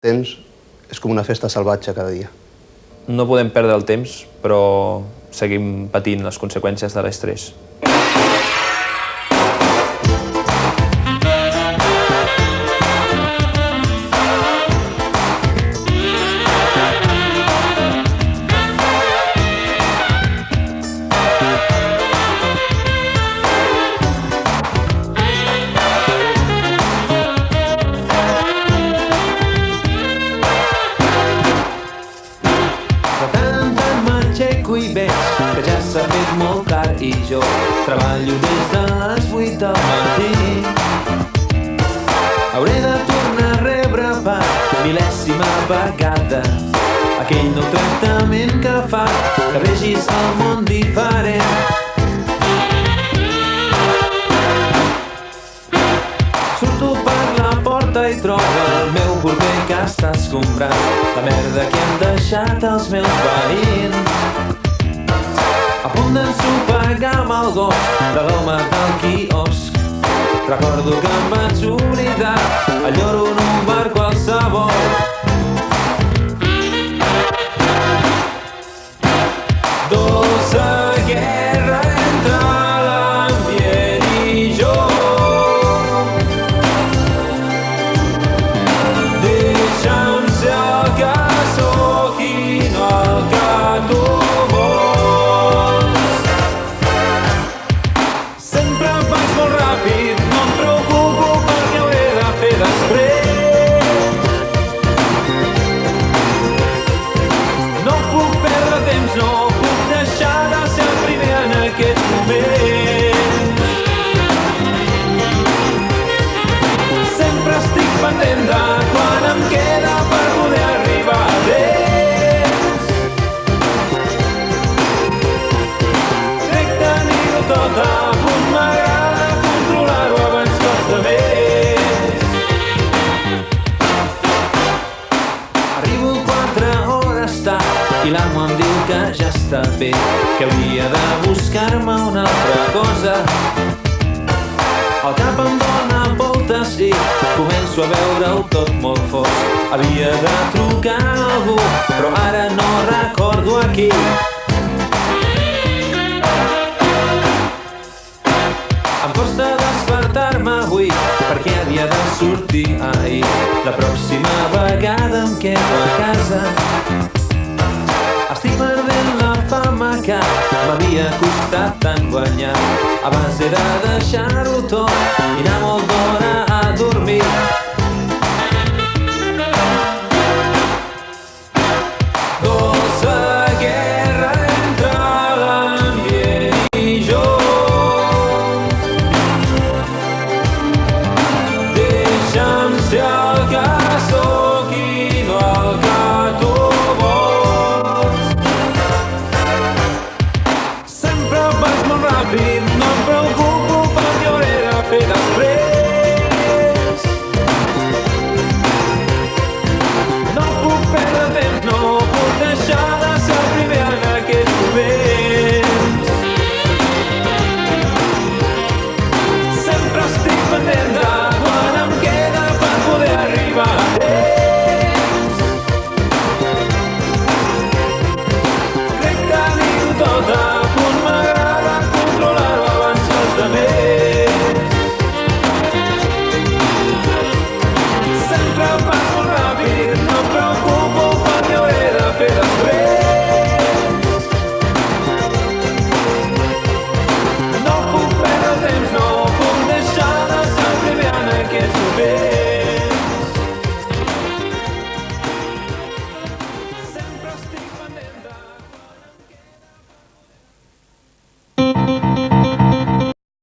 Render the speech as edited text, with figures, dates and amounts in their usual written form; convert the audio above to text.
Temps és com una festa salvatge cada dia. No podem perdre el temps, però seguim patint les conseqüències de l'estrès. I veig que ja s'ha fet molt tard i jo treballo des de les 8 del matí. Hauré de tornar a rebre per mil·lèsima vegada aquell nou tractament que fa que vegis el món diferent. Surto per la porta i trobo el meu porter que està escombrant la merda que han deixat els meus veïns. A punt d'ensopegar amb el gos de l'home del quiosc. Recordo que em vaig oblidar el lloro en un bar qualsevol. Dolça guerra entre l'ambient i jo. Deixa'm ser el que sóc i no el que tu vols. Sempre vaig molt ràpid, no em preocupo pel que hauré de fer després. No puc perdre temps, no puc deixar de ser el primer en aquest moment. Sempre estic pendent de quan em queda per poder arribar a temps. Crec tenir-ho tot a punt, m'agrada controlar-ho abans que els demés. Arribo 4 hores tard i l'amo em diu que ja està bé, que hauria de buscar-me una altra cosa. El cap em dóna voltes i començo a veure-ho tot molt fosc. Havia de trucar a algú, però ara no recordo a qui. Em costa despertar-me avui perquè havia de sortir ahir. La pròxima vegada em quedo a casa. Estic perdent la fama que m'havia costat tant guanyar a base de deixar-ho tot i anar molt d'hora a dormir.